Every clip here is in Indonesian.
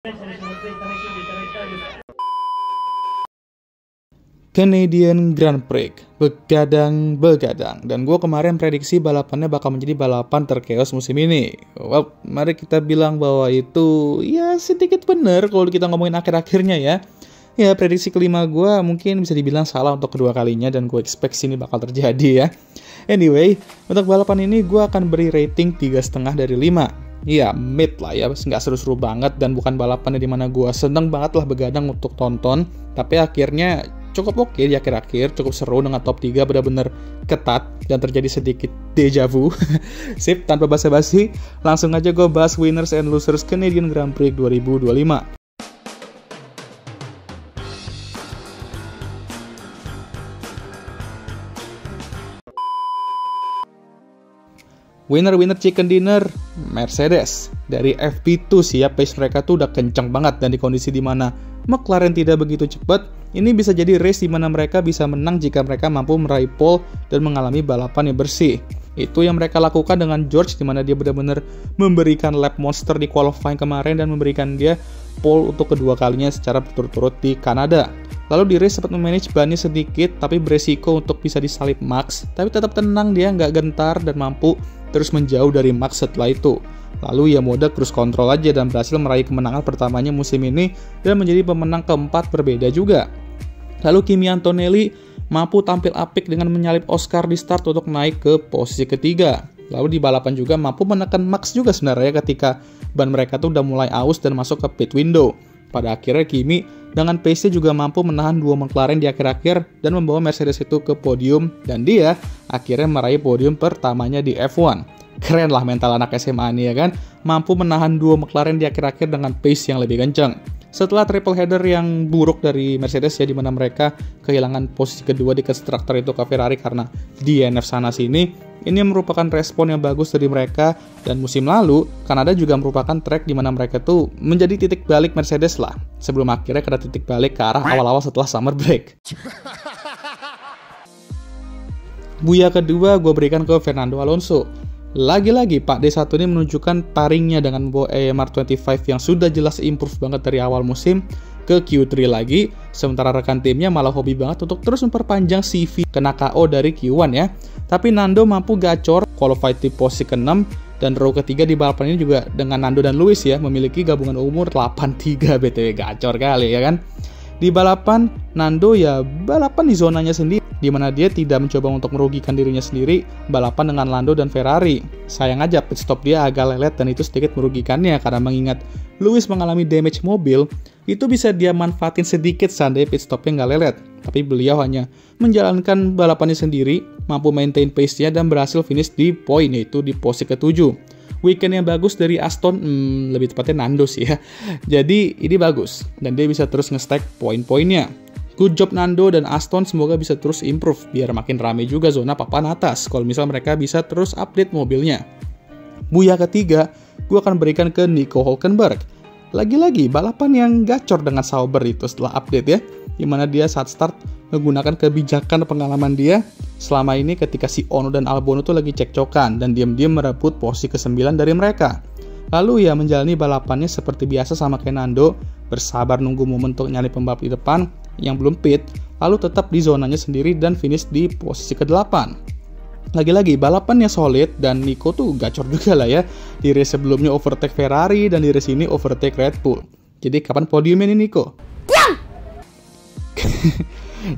Canadian Grand Prix, begadang, dan gue kemarin prediksi balapannya bakal menjadi balapan terkeos musim ini. Well, mari kita bilang bahwa itu ya sedikit bener kalau kita ngomongin akhir-akhirnya ya. Ya, prediksi kelima gue mungkin bisa dibilang salah untuk kedua kalinya dan gue expect sini bakal terjadi ya. Anyway, untuk balapan ini gue akan beri rating 3,5 dari 5. Iya, mid lah ya, nggak seru-seru banget dan bukan balapan di mana gue seneng banget lah begadang untuk tonton. Tapi akhirnya cukup oke di akhir-akhir, cukup seru dengan top 3 benar-benar ketat dan terjadi sedikit deja vu. Sip, tanpa basa-basi, langsung aja gue bahas winners and losers Canadian Grand Prix 2025. Winner chicken dinner, Mercedes. Dari FP2 sih ya, pace mereka tuh udah kenceng banget dan di kondisi dimana McLaren tidak begitu cepat, ini bisa jadi race di mana mereka bisa menang jika mereka mampu meraih pole dan mengalami balapan yang bersih. Itu yang mereka lakukan dengan George, di mana dia benar-benar memberikan lap monster di qualifying kemarin dan memberikan dia pole untuk kedua kalinya secara berturut-turut di Kanada. Lalu di race sempat memanage bannya sedikit, tapi beresiko untuk bisa disalip Max, tapi tetap tenang, dia nggak gentar dan mampu terus menjauh dari Max setelah itu. Lalu ia mode cruise control aja dan berhasil meraih kemenangan pertamanya musim ini dan menjadi pemenang keempat berbeda juga. Lalu Kimi Antonelli mampu tampil apik dengan menyalip Oscar di start untuk naik ke posisi ketiga. Lalu di balapan juga mampu menekan Max juga sebenarnya ketika ban mereka tuh udah mulai aus dan masuk ke pit window. Pada akhirnya Kimi dengan pace-nya juga mampu menahan dua McLaren di akhir-akhir dan membawa Mercedes itu ke podium dan dia akhirnya meraih podium pertamanya di F1. Keren lah mental anak SMA ini ya kan, mampu menahan dua McLaren di akhir-akhir dengan pace yang lebih kencang. Setelah triple header yang buruk dari Mercedes ya, di mana mereka kehilangan posisi kedua di konstruktor itu ke Ferrari karena DNF sana sini, ini merupakan respon yang bagus dari mereka. Dan musim lalu Kanada juga merupakan track di mana mereka tuh menjadi titik balik Mercedes lah, sebelum akhirnya kena titik balik ke arah awal-awal setelah summer break. Buya kedua gue berikan ke Fernando Alonso. Lagi-lagi Pak D1 ini menunjukkan taringnya dengan membawa AMR 25 yang sudah jelas improve banget dari awal musim ke Q3 lagi, sementara rekan timnya malah hobi banget untuk terus memperpanjang CV kena KO dari Q1 ya. Tapi Nando mampu gacor, qualified di posisi ke-6, dan row ketiga di balapan ini juga dengan Nando dan Lewis ya, memiliki gabungan umur 83 BTW, gacor kali ya kan. Di balapan, Nando ya balapan di zonanya sendiri, di mana dia tidak mencoba untuk merugikan dirinya sendiri balapan dengan Lando dan Ferrari. Sayang aja pit stop dia agak lelet dan itu sedikit merugikannya karena mengingat Lewis mengalami damage mobil, itu bisa dia manfaatin sedikit seandainya pit stopnya nggak lelet. Tapi beliau hanya menjalankan balapannya sendiri, mampu maintain pace-nya dan berhasil finish di poin, yaitu di posisi ke-7. Weekend yang bagus dari Aston, lebih tepatnya Nando sih ya. Jadi ini bagus dan dia bisa terus nge-stack poin-poinnya. Good job Nando dan Aston, semoga bisa terus improve biar makin rame juga zona papan atas kalau misal mereka bisa terus update mobilnya. Buya ketiga, gue akan berikan ke Nico Hülkenberg. Lagi-lagi balapan yang gacor dengan Sauber itu setelah update ya, dimana dia saat start menggunakan kebijakan pengalaman dia selama ini ketika si Ono dan Albon itu lagi cekcokan dan diam-diam merebut posisi ke-9 dari mereka. Lalu ya menjalani balapannya seperti biasa sama kayak Nando, bersabar nunggu momen untuk nyali pembalap di depan yang belum pit, lalu tetap di zonanya sendiri dan finish di posisi ke-8. Lagi-lagi balapannya solid dan Nico tuh gacor juga lah ya. Di race sebelumnya overtake Ferrari dan di race ini overtake Red Bull. Jadi kapan podiumnya nih Nico?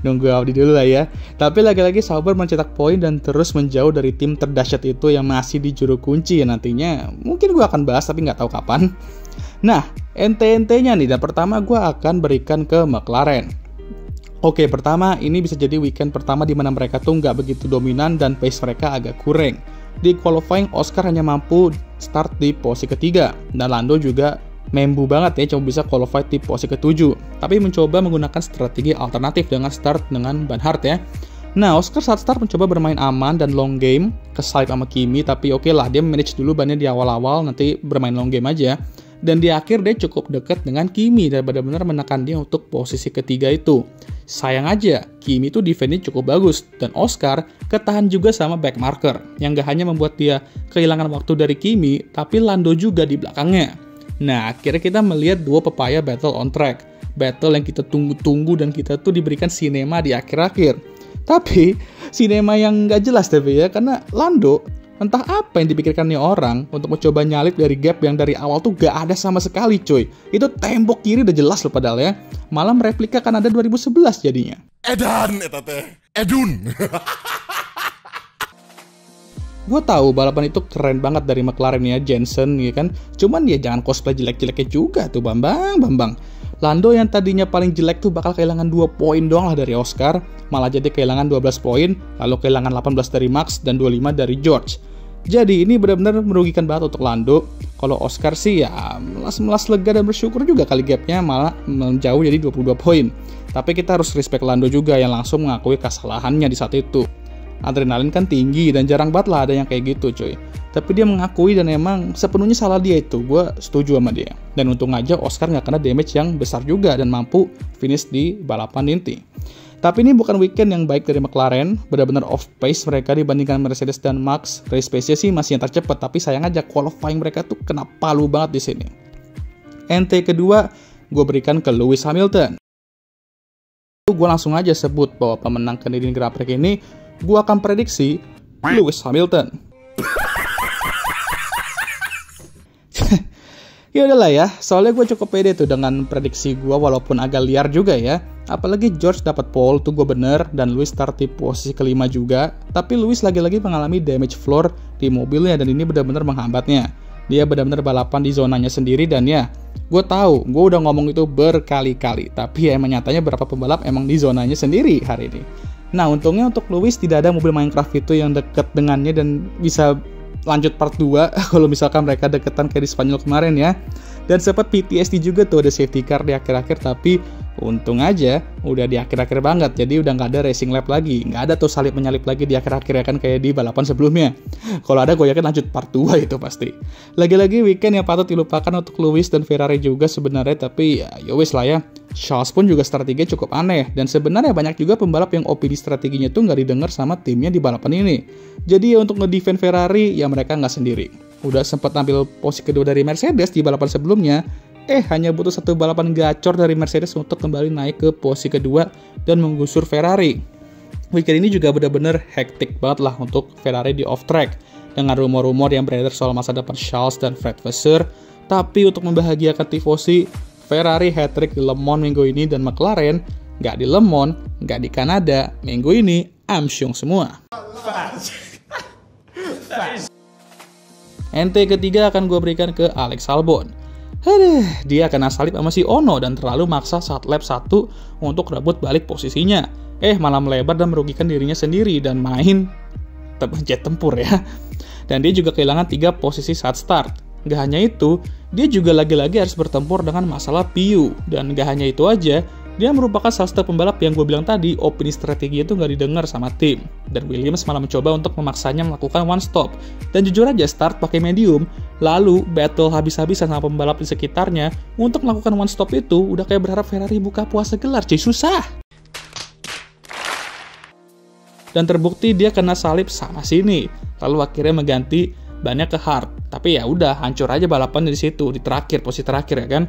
Nunggu Audi dulu lah ya. Tapi lagi-lagi Sauber mencetak poin dan terus menjauh dari tim terdahsyat itu yang masih di juru kunci ya nantinya. Mungkin gue akan bahas tapi nggak tahu kapan. Nah, ente-entenya nih, dan pertama gue akan berikan ke McLaren. Oke, pertama ini bisa jadi weekend pertama di mana mereka tuh nggak begitu dominan dan pace mereka agak kurang. Di qualifying Oscar hanya mampu start di posisi ketiga dan Lando juga membu banget ya, cuma bisa qualified di posisi ke-7, tapi mencoba menggunakan strategi alternatif dengan start dengan ban hard ya. Nah, Oscar saat start mencoba bermain aman dan long game, kesalip sama Kimi, tapi oke lah, dia manage dulu bannya di awal-awal, nanti bermain long game aja. Dan di akhir dia cukup dekat dengan Kimi dan benar-benar menekan dia untuk posisi ketiga itu. Sayang aja, Kimi itu defense-nya cukup bagus, dan Oscar ketahan juga sama backmarker, yang gak hanya membuat dia kehilangan waktu dari Kimi, tapi Lando juga di belakangnya. Nah, akhirnya kita melihat dua pepaya battle on track. Battle yang kita tunggu-tunggu dan kita tuh diberikan sinema di akhir-akhir. Tapi, sinema yang nggak jelas tapi ya, karena Lando, entah apa yang dipikirkan nih orang untuk mencoba nyalip dari gap yang dari awal tuh gak ada sama sekali coy. Itu tembok kiri udah jelas loh padahal ya. Malah mereplika Kanada 2011 jadinya. Edan, eta teh. Edun. Gue tahu balapan itu keren banget dari McLaren ya, Jensen ya kan. Cuman ya jangan cosplay jelek-jeleknya juga tuh Bambang. Lando yang tadinya paling jelek tuh bakal kehilangan 2 poin doang lah dari Oscar, malah jadi kehilangan 12 poin, lalu kehilangan 18 dari Max dan 25 dari George. Jadi ini benar-benar merugikan banget untuk Lando. Kalau Oscar sih ya melas-melas lega dan bersyukur juga kali gapnya malah menjauh jadi 22 poin. Tapi kita harus respect Lando juga yang langsung mengakui kesalahannya di saat itu. Adrenalin kan tinggi dan jarang banget lah ada yang kayak gitu coy. Tapi dia mengakui dan emang sepenuhnya salah dia itu. Gue setuju sama dia. Dan untung aja Oscar nggak kena damage yang besar juga dan mampu finish di balapan inti. Tapi ini bukan weekend yang baik dari McLaren. Benar-benar off pace mereka dibandingkan Mercedes dan Max. Race pace-nya sih masih yang tercepat. Tapi sayang aja qualifying mereka tuh kena palu banget di sini. NT kedua gue berikan ke Lewis Hamilton. Gue langsung aja sebut bahwa pemenang Canadian Grand Prix ini gue akan prediksi Lewis Hamilton. Ya udahlah ya, soalnya gue cukup pede tuh dengan prediksi gue walaupun agak liar juga ya. Apalagi George dapat pole tuh gue bener dan Lewis start di posisi kelima juga. Tapi Lewis lagi-lagi mengalami damage floor di mobilnya dan ini benar-benar menghambatnya. Dia benar-benar balapan di zonanya sendiri dan ya, gue tahu, gue udah ngomong itu berkali-kali. Tapi ya emang nyatanya beberapa pembalap emang di zonanya sendiri hari ini. Nah, untungnya untuk Lewis tidak ada mobil Minecraft itu yang dekat dengannya dan bisa lanjut part 2 kalau misalkan mereka deketan kayak di Spanyol kemarin ya. Dan sempat PTSD juga tuh ada safety car di akhir-akhir tapi untung aja udah di akhir-akhir banget jadi udah nggak ada racing lap lagi, nggak ada tuh salip menyalip lagi di akhir-akhir ya kan kayak di balapan sebelumnya. Kalau ada gue yakin lanjut part 2 itu pasti. Lagi-lagi weekend yang patut dilupakan untuk Lewis dan Ferrari juga sebenarnya tapi ya wis lah ya. Charles pun juga strateginya cukup aneh dan sebenarnya banyak juga pembalap yang opini strateginya tuh nggak didengar sama timnya di balapan ini. Jadi ya untuk ngedefend Ferrari ya mereka nggak sendiri. Udah sempat ambil posisi kedua dari Mercedes di balapan sebelumnya, hanya butuh satu balapan gacor dari Mercedes untuk kembali naik ke posisi kedua dan menggusur Ferrari. Weekend ini juga benar-benar hektik banget lah untuk Ferrari di off track dengan rumor-rumor yang beredar soal masa depan Charles dan Fred Vasseur. Tapi untuk membahagiakan tifosi, Ferrari hat-trick di Le Mans minggu ini dan McLaren nggak di Le Mans, nggak di Kanada, minggu ini amsyong semua. NT ketiga akan gue berikan ke Alex Albon. Dia kena salip sama si Ono dan terlalu maksa saat lap 1 untuk rebut balik posisinya. Malah melebar dan merugikan dirinya sendiri dan main jet tempur ya. Dan dia juga kehilangan 3 posisi saat start. Gak hanya itu, dia juga lagi-lagi harus bertempur dengan masalah PU. Dan gak hanya itu aja, dia merupakan salah satu pembalap yang gue bilang tadi, opini strategi itu gak didengar sama tim. Dan Williams malah mencoba untuk memaksanya melakukan one stop. Dan jujur aja start pakai medium, lalu battle habis-habisan sama pembalap di sekitarnya untuk melakukan one stop itu udah kayak berharap Ferrari buka puasa gelar, cuy, susah. Dan terbukti dia kena salip sana sini, lalu akhirnya mengganti bannya ke hard. Tapi ya udah hancur aja balapan di situ, di terakhir, posisi terakhir ya kan.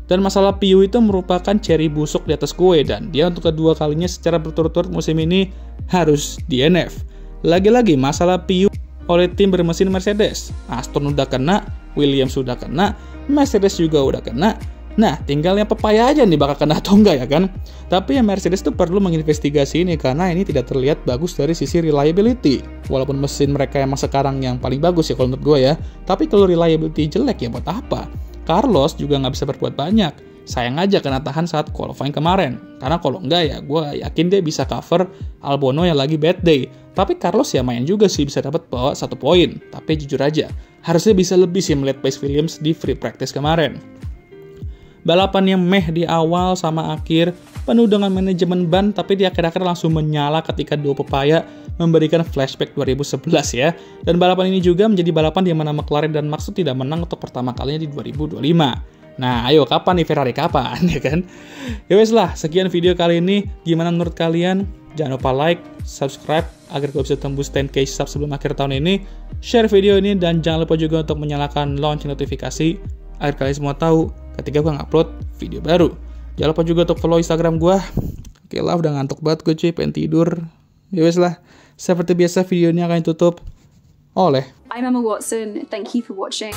Dan masalah PU itu merupakan cherry busuk di atas kue dan dia untuk kedua kalinya secara berturut-turut musim ini harus DNF. Lagi-lagi masalah PU oleh tim bermesin Mercedes. Aston udah kena, Williams sudah kena, Mercedes juga udah kena. Nah, tinggal yang pepaya aja nih bakal kena atau enggak ya kan. Tapi ya Mercedes tuh perlu menginvestigasi ini karena ini tidak terlihat bagus dari sisi reliability. Walaupun mesin mereka emang sekarang yang paling bagus ya kalau menurut gue ya. Tapi kalau reliability jelek ya buat apa? Carlos juga nggak bisa berbuat banyak. Sayang aja kena tahan saat qualifying kemarin. Karena kalau enggak ya gue yakin dia bisa cover Albon yang lagi bad day. Tapi Carlos ya main juga sih bisa dapat bawa 1 poin. Tapi jujur aja, harusnya bisa lebih sih melihat pace Williams di free practice kemarin. Balapan yang meh di awal sama akhir, penuh dengan manajemen ban, tapi di akhir-akhir langsung menyala ketika dua pepaya memberikan flashback 2011 ya. Dan balapan ini juga menjadi balapan di mana McLaren dan Max tidak menang untuk pertama kalinya di 2025. Nah, ayo kapan nih Ferrari kapan ya kan? Ya wes lah, sekian video kali ini. Gimana menurut kalian? Jangan lupa like, subscribe agar gue bisa tembus 10k sub sebelum akhir tahun ini. Share video ini dan jangan lupa juga untuk menyalakan lonceng notifikasi agar kalian semua tahu ketika gue ngupload video baru. Jangan lupa juga untuk follow Instagram gue. Oke lah, udah ngantuk banget gue cuy, pengen tidur. Ya wes lah, seperti biasa video ini akan ditutup oleh I'm Emma Watson, thank you for watching.